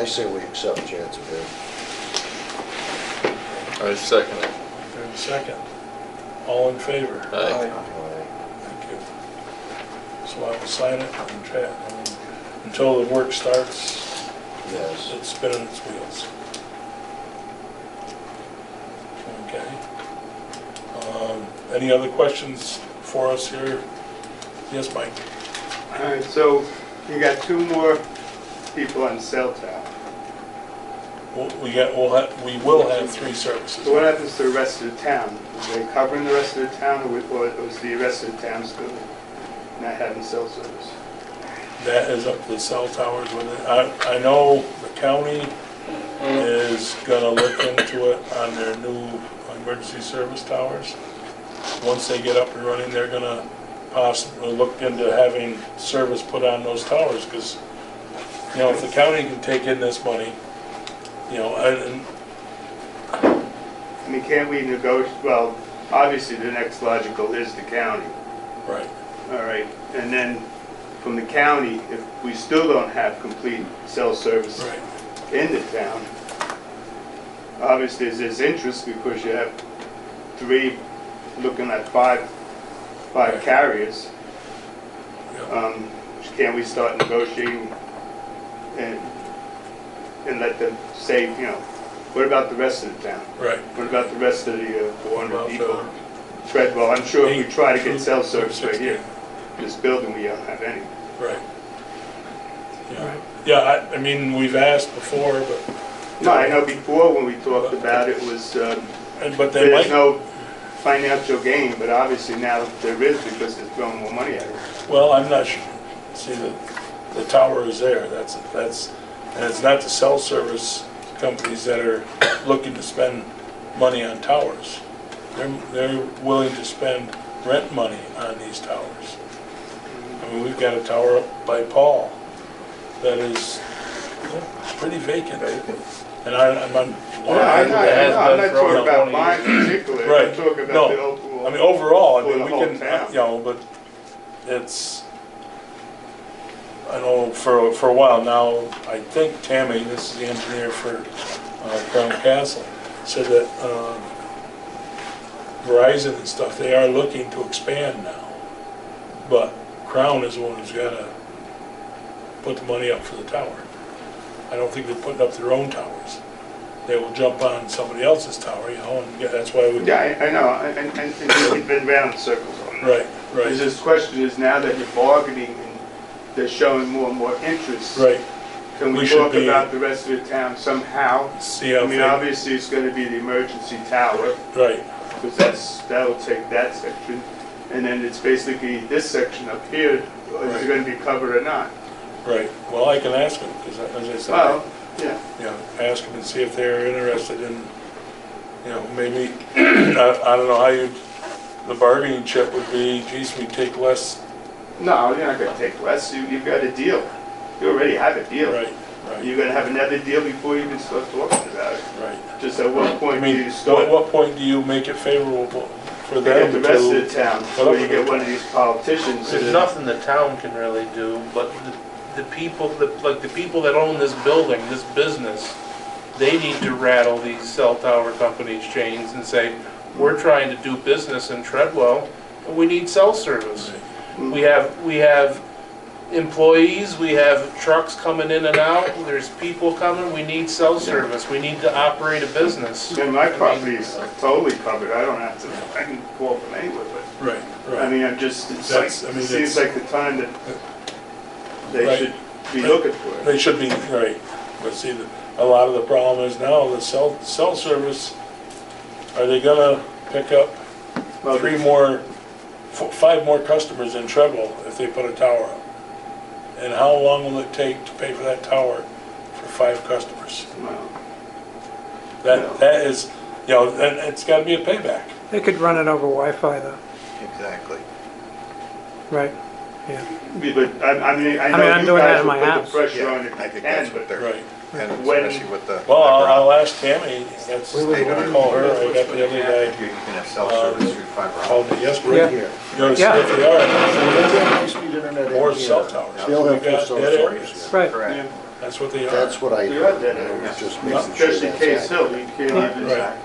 I say we accept Jan's bid. I second it. And second. All in favor? Aye. Thank you. So I will sign it and until the work starts, Yes. it's spinning its wheels. Okay. Any other questions for us here? Yes, Mike? All right, so you got two more people on cell tower. We will have 3 services. So what happens to the rest of the town? Are they covering the rest of the town, or was the rest of the town still not having cell service? That is up to the cell towers with it. I know the county is gonna look into it on their new emergency service towers. Once they get up and running, they're gonna possibly look into having service put on those towers, because, you know, if the county can take in this money, you know, and I mean, can't we negotiate, well, obviously the next logical is the county. right, All right, and then from the county, if we still don't have complete cell service right, in the town, obviously there's interest because you have 3 looking at 5 Right. carriers. yeah, Can't we start negotiating and let them say, you know, what about the rest of the town? right. What about the rest of the 400 About, people? Treadwell, I'm sure if we try to get cell service right 16. here, this building, we don't have any. Right. Yeah, yeah. I mean, we've asked before, but No, I know before when we talked about it was, but they there's might. no financial gain, but obviously now there is because they're throwing more money at it. Well, I'm not sure. See, the tower is there. That's and it's not the cell service companies that are looking to spend money on towers. They're willing to spend rent money on these towers. I mean, we've got a tower up by Paul that is pretty vacant. And I'm on. I'm not talking about mine particularly, Right. I'm talking about No. the overall. I mean, overall, I For mean, the we whole can, town. you know, but it's, I know for a while now, I think Tammy, this is the engineer for Crown Castle, said that Verizon and stuff, they are looking to expand now. But Crown is the one who's gotta put the money up for the tower. I don't think they're putting up their own towers. They will jump on somebody else's tower, you know, and yeah, that's why we. Yeah, I know, and we've been round in circles on that. Right, right, This question is now that you're bargaining and they're showing more and more interest. right. Can We we should talk be- about the rest of the town somehow? See I how mean, they, obviously it's gonna be the emergency tower, right, because that'll take that section. And then it's basically this section up here, is Right. it gonna be covered or not? right. Well, I can ask them, because as I said, Well, yeah. you know, ask them and see if they're interested in, you know, maybe, I don't know how the bargaining chip would be, geez, we take less. No, you're not gonna take less, you've got a deal. You already have a deal. Right, right, You're gonna have another deal before you even start talking about it. right. Just at what I point do mean, you at start? what point do you make it favorable for To them get the rest of to? the town, before you get one of these politicians. There's that- nothing the town can really do, but the people, like the people that own this building, this business, they need to rattle these cell tower companies' chains and say, we're trying to do business in Treadwell, and we need cell service. We have employees, we have trucks coming in and out, there's people coming, we need cell service, we need to operate a business. And my property is totally covered, I don't have to, I can call from anywhere, Right, but, I right, mean, it's like, That's- I mean, it seems it's- like the time that they Right. should be looking for it. they should be, right, but see, a lot of the problem is now, the cell service, are they gonna pick up Well, 5 more customers in Treadwell if they put a tower up? And how long will it take to pay for that tower for 5 customers? well, That is, you know, and it's gotta be a payback. They could run it over Wi-Fi though, Exactly. right? Yeah. but I mean, I I'm know you doing that guys in will my put the house. pressure on it I if you think can, that's what but they're, Right. and When- especially with the. Well, I'll ask Tammy, that's, We would- I'll call her, I got the other If guy, you can have cell service through fiber called optic. me yesterday. Yeah. Here. You know, see Yeah. if they are, High-speed internet more in cell here. towers. They'll have We got full dead cell areas. service. Right. Correct. yeah. That's what they are. That's what I They are heard, dead and I was ends. just making sure Especially that's Case accurate. Hill, you can't even. Right.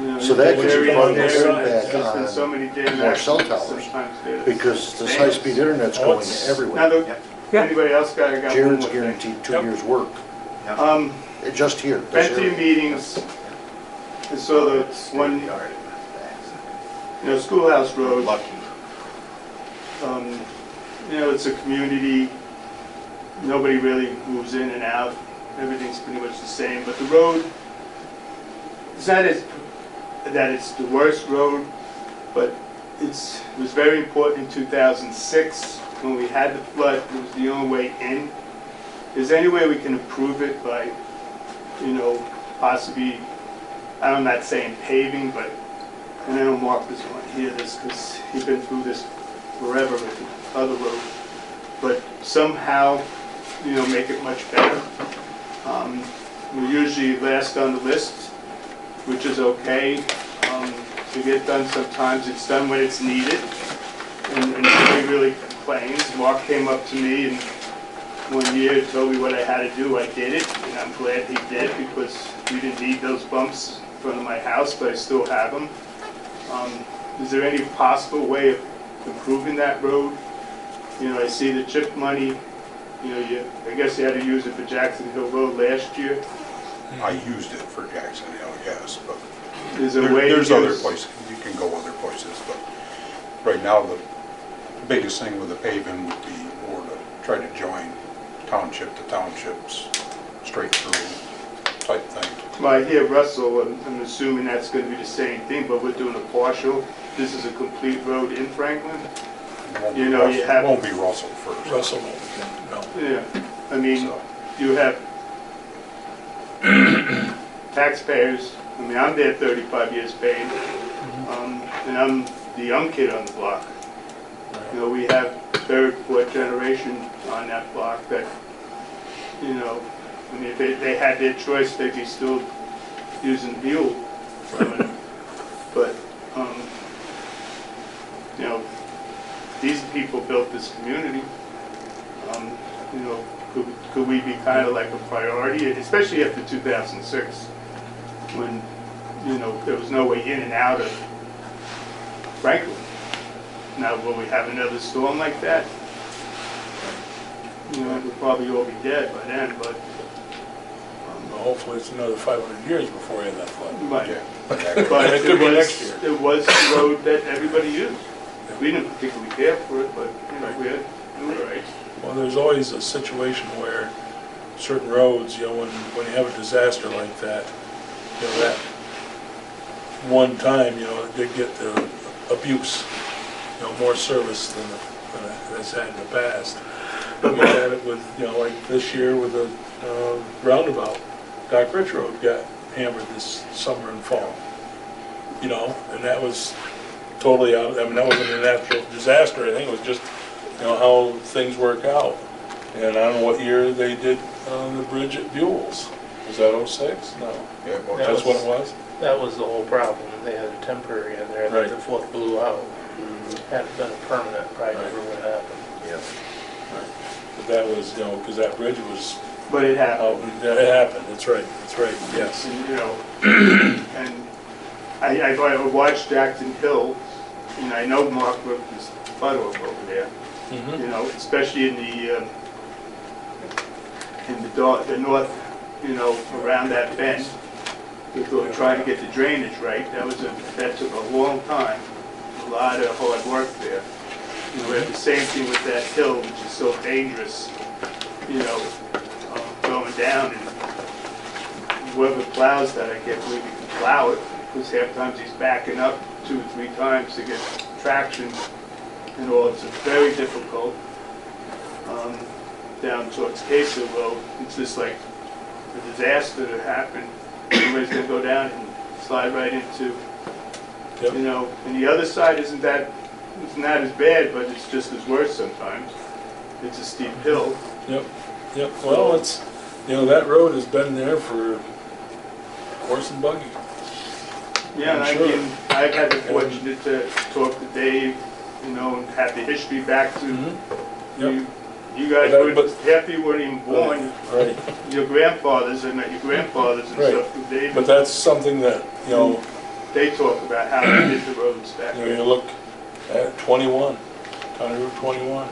You know, So that you gives carry you on plenty of there, feedback there's been on so many damn more cell accidents, towers, sometimes they're Because this famous. high-speed internet's Oh, going it's- Now, everywhere. Yeah. anybody else got one more Jared's thing? guaranteed 2 Yep. years' work, just here. this Went to area. meetings, I saw the one, Schoolhouse Road, Lucky. it's a community, nobody really moves in and out, everything's pretty much the same, but the road, it's not that it's the worst road, but it was very important in 2006, when we had the flood, it was the only way in. Is there any way we can improve it by, possibly, I'm not saying paving, but, and I know Mark doesn't want to hear this, because he's been through this forever with the other road, but somehow, make it much better. We're usually last on the list, which is okay. To get done sometimes, it's done when it's needed, and nobody really complains. Mark came up to me and one year told me what I had to do, I did it, and I'm glad he did, because we didn't need those bumps in front of my house, but I still have them. Is there any possible way of improving that road? I see the CHIP money, I guess you had to use it for Jackson Hill Road last year. I used it for Jackson Hill, yes, but Is there a way to there's other use- places, you can go other places, but right now, the biggest thing with the paving would be more to try to join township to townships, straight through type thing. Well, I hear Russell, I'm assuming that's going to be the same thing, but we're doing a partial. This is a complete road in Franklin. It won't be You Russell- have- Won't be Russell first. Russell, no. Yeah, I mean, So, you have taxpayers, I'm there 35 years paying, and I'm the young kid on the block. We have third, fourth generation on that block that, if they had their choice, they'd be still using the old. But, these people built this community. Could we be kind of like a priority, especially after 2006, when, there was no way in and out of Franklin. Now, will we have another storm like that? We'll probably all be dead by then, but, Well, hopefully it's another 500 years before we have that flood. but, yeah. but It could be next year. it was the road that everybody used. We didn't particularly care for it, but, we had to do it right. Well, there's always a situation where certain roads, when you have a disaster like that, that one time, they get the abuse, more service than it's had in the past. We had it with, like this year with the roundabout. Doc Rich Road got hammered this summer and fall, and that was totally out, that wasn't a natural disaster, I think it was just, how things work out. And I don't know what year they did the bridge at Buell's. Was that '06? No. Yeah, well, Yeah. That's what it was? That was the whole problem. They had a temporary in there, Right. that the fourth blew out. Had it been a permanent, probably never would have happened. Yeah. But that was, because that bridge was, But it happened. it happened, that's right, yes. And, and I watched Jackson Hill, and I know Mark ripped his butt off over there, Mhm. especially in the north, around that bend. We were trying to get the drainage right. That took a long time, a lot of hard work there. We have the same thing with that hill, which is so dangerous, going down, and whoever plows that, I can't believe he can plow it, because half times he's backing up 2 or 3 times to get traction and all. It's very difficult. Down towards Casey Road, it's just like a disaster that happened. Everybody's gonna go down and slide right into, Yep. and the other side it's not as bad, but it's just as worse sometimes. It's a steep hill. Yep, well, it's, that road has been there for horse and buggy. Yeah, and I'm sure. I've had the fortunate to talk to Dave, and have the history back to Mhm. Yep. You guys But- were, but- half you weren't even born, Right, your grandfathers, I met your grandfathers and Right. stuff, they, but that's something that, you know, they talk about how they did the roads back you know, you then. look at 21, County Route 21.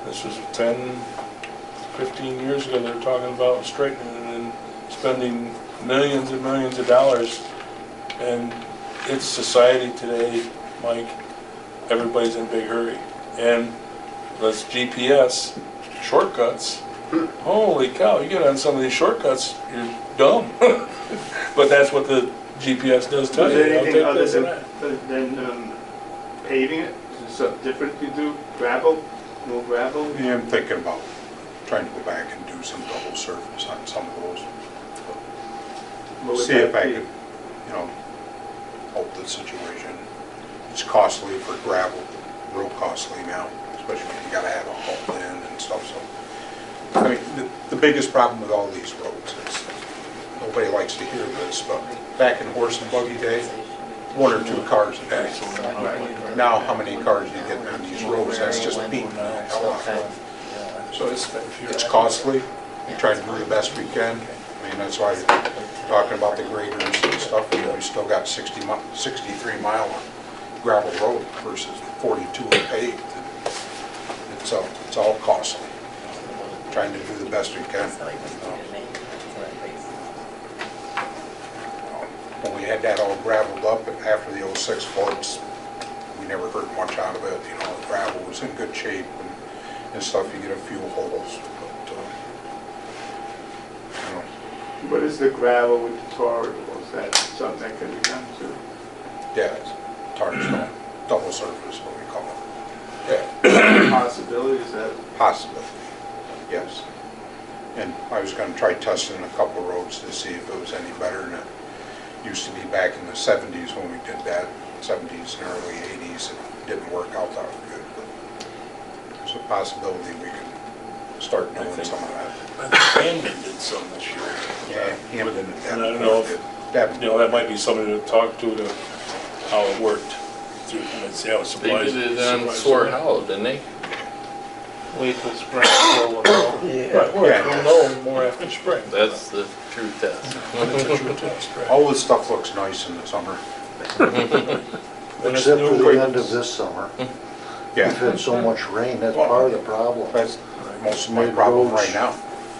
This was 10, 15 years ago, they were talking about straightening it and spending millions and millions of dollars. And it's society today, Mike, everybody's in a big hurry. And let's GPS, shortcuts. Holy cow, you get on some of these shortcuts, you're dumb. But that's what the GPS does tell Was you. there I'll anything take other this and that. than paving it? Is there something different you do? Gravel? More gravel? Yeah, I'm thinking about trying to go back and do some double surface on some of those. What would See if that I be? could, you know, help the situation. It's costly for gravel, real costly now, especially when you gotta have a haul in and stuff, so. I mean, the biggest problem with all these roads is, nobody likes to hear this, but back in horse and buggy day, 1 or 2 cars a day. Now, how many cars do you get on these roads? That's just beating the hell out of them. So it's costly. We try to do the best we can. I mean, that's why talking about the graders and stuff, you know, we still got 63 mile gravel road versus 42 paved. It's all costly. Trying to do the best we can. When we had that all gravelled up after the '06 floods, we never heard much out of it. You know, the gravel was in good shape and stuff. You get a few holes, but you know, What is the gravel with the tar? Is that something that can be done too? yeah, it's tar stone, double surface, what we call it. Yeah, Possibility is that, possibly, yes. And I was going to try testing a couple roads to see if it was any better than it used to be back in the 70s when we did that, 70s and early 80s. It didn't work out that good, but there's a possibility we can start doing some of that. I think Camden did some this year. Yeah, Hampton and And I don't know Davenport if, did. you know, that might be something to talk to how it worked through, and see how it They supplies. did it on supplies Sword the- Hollow, didn't they? Wait till spring, roll it all. Right, we'll know more after spring. That's the true test. It's a true test, right? All this stuff looks nice in the summer. When it's Except new for the equipment. end of this summer. We've Yeah, had so much rain, that's part of the problem. that's most of my problem right now.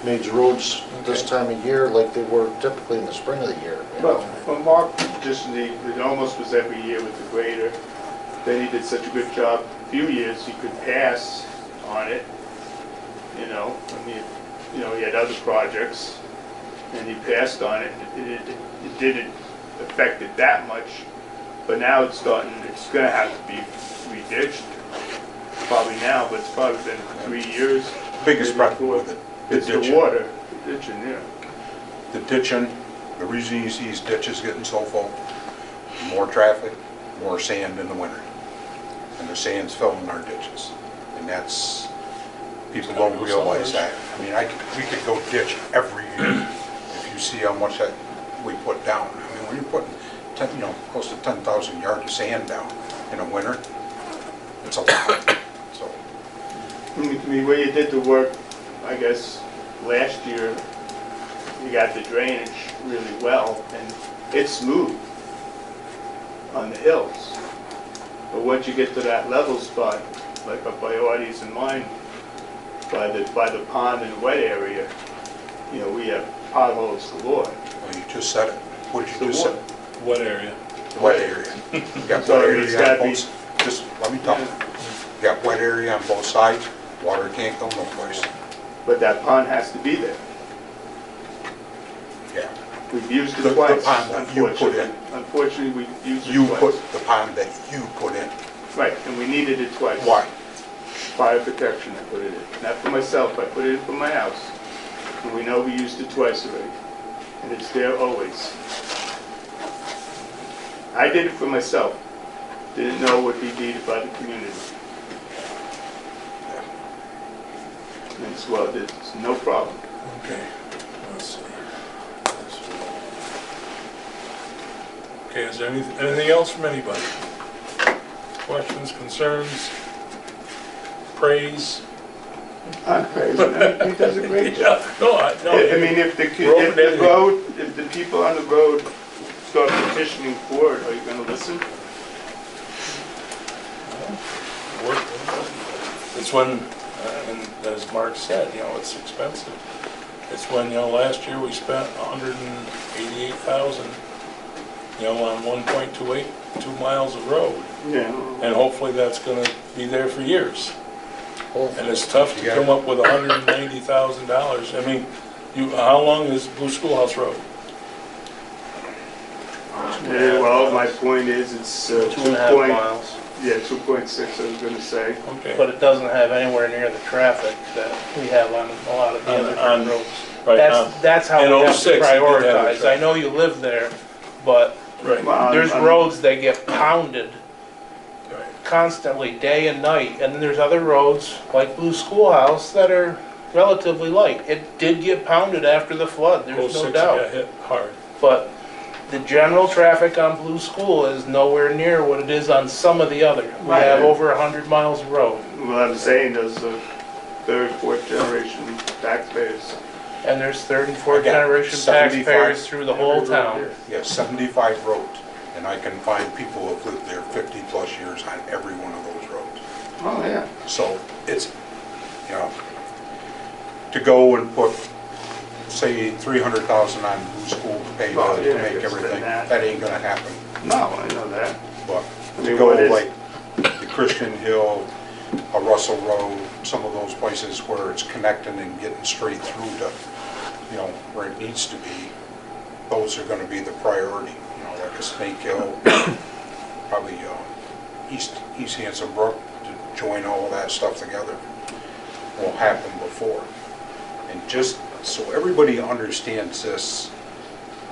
Made roads this time of year like they were typically in the spring of the year, you but know? from Mark, just it almost was every year with the grader. Then he did such a good job, a few years he could pass on it, you know, he had other projects, and he passed on it. It didn't affect it that much, but now it's gonna have to be re-ditched, probably now, but it's probably been 3 years. Biggest maybe problem four. with it, It's the ditching. water, the ditching, yeah. The ditching, the reason you see these ditches getting so full, more traffic, more sand in the winter. And the sand's filling our ditches. And that's, people don't realize that. I mean, we could go ditch every year if you see how much that we put down. I mean, when you're putting, close to 10,000 yards of sand down in a winter, it's a lot. So, I mean, where you did the work, I guess, last year, you got the drainage really well, and it's smooth on the hills. But once you get to that level spot, like up by Audie's and mine, by the pond and wet area, you know, we have potholes galore. well, you just said it. What did you The just say? water. What area? Wet area. You got So wet it's area gotta on be- both, just let me talk. You got wet area on both sides, water can't go no place. But that pond has to be there. Yeah. We've used The it twice, pond that you put in. Unfortunately, we've used it You twice. put the pond that you put in. Right, and we needed it twice. Why? Fire protection, I put it in. Not for myself, I put it in for my house. And we know we used it twice already. And it's there always. I did it for myself. Didn't know it would be needed by the community. And it's, well, it's no problem. Okay, let's see. Okay, is there anything else from anybody? Questions, concerns, praise? I'm crazy. He does a great job. Yeah, no, no. I mean, if the We're road, if the people on the road start petitioning for it, are you gonna listen? It's when, and as Mark said, you know, it's expensive. It's when, you know, last year we spent 188,000, you know, on 1.28, 2 miles of road. Yeah. And hopefully that's gonna be there for years. Oh, And it's tough to come up with $190,000. I mean, how long is Blue Schoolhouse Road? Yeah, well, my point is, it's 2.5 miles. Yeah, 2.6, I was gonna say. Okay. But it doesn't have anywhere near the traffic that we have on a lot of the On- other on- roads. Right, That's how in we have 06, to it did have the prioritize. I traffic. know you live there, but right, Well, there's I'm- roads that get pounded right. constantly, day and night, and then there's other roads, like Blue Schoolhouse, that are relatively light. It did get pounded after the flood, there's 06 no it doubt. got hit hard. But the general traffic on Blue School is nowhere near what it is on some of the other. We Right. have over 100 miles of road, What I'm saying is the third, fourth generation taxpayers. and there's third and fourth Again, generation 75 taxpayers through the whole Every road town. here. Yeah, 75 roads, and I can find people who've lived there 50-plus years on every one of those roads. Oh, yeah. So it's, you know, to go and put, say, 300,000 on Blue School to pay Oh, to yeah, make it's everything, been that. that ain't gonna happen. No, I know that. But I to mean, go what is- like the Christian Hill, a Russell Road, some of those places where it's connecting and getting straight through to, you know, where it needs to be, those are gonna be the priority, you know, like a Snake Hill, probably East Hanson Brook, to join all of that stuff together will happen before. And just so everybody understands this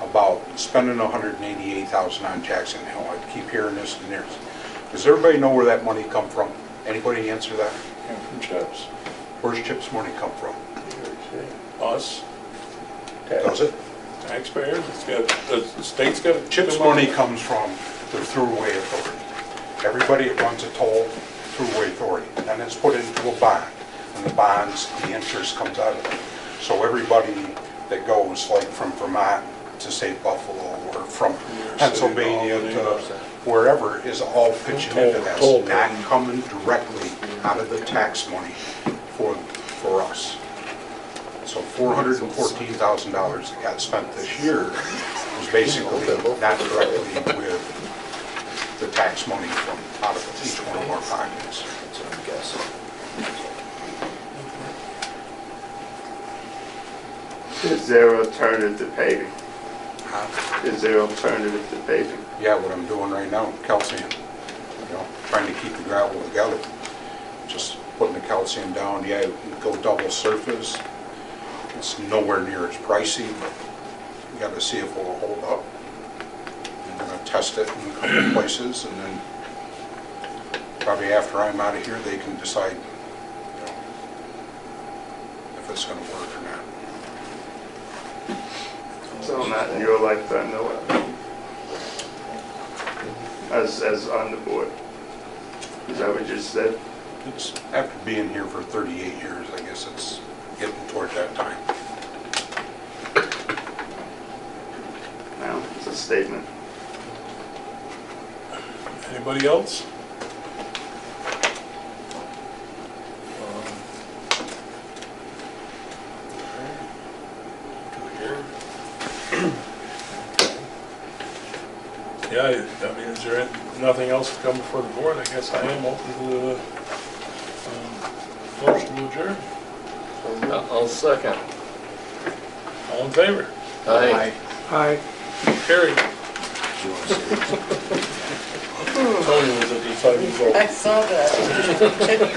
about spending 188,000 on Jackson Hill, I keep hearing this and there's, does everybody know where that money come from? Anybody answer that? Came from CHIPS. Where's CHIPS money come from? Us, Does it? taxpayers, it's got, the state's got. CHIPS money comes from the Thruway Authority. Everybody that runs a toll, Thruway Authority. Then it's put into a bond, and the bonds, the interest comes out of it. So everybody that goes, like from Vermont to say Buffalo, or from Pennsylvania to wherever, is all pitching into that. Toll, It's not coming directly out of the tax money for us. So $414,000 that got spent this year was basically not directly with the tax money from out of each one of our pockets. That's what I'm guessing. Is there alternative to paving? Is there alternative to paving? Yeah, what I'm doing right now, calcium, you know, trying to keep the gravel together. Just putting the calcium down, yeah, you can go double surface. It's nowhere near as pricey, but you gotta see if it'll hold up. I'm gonna test it in a couple of places, and then probably after I'm out of here, they can decide, you know, if it's gonna work or not. So not in your lifetime, no way. As on the board. Is that what you just said? It's, after being here for 38 years, I guess it's getting toward that time. No, it's a statement. Anybody else? Yeah, I mean, is there nothing else to come before the board? I guess I am open to the motion to adjourn. I'll second. All in favor? Aye. Aye. Carried. Tony was a deciding vote. I saw that.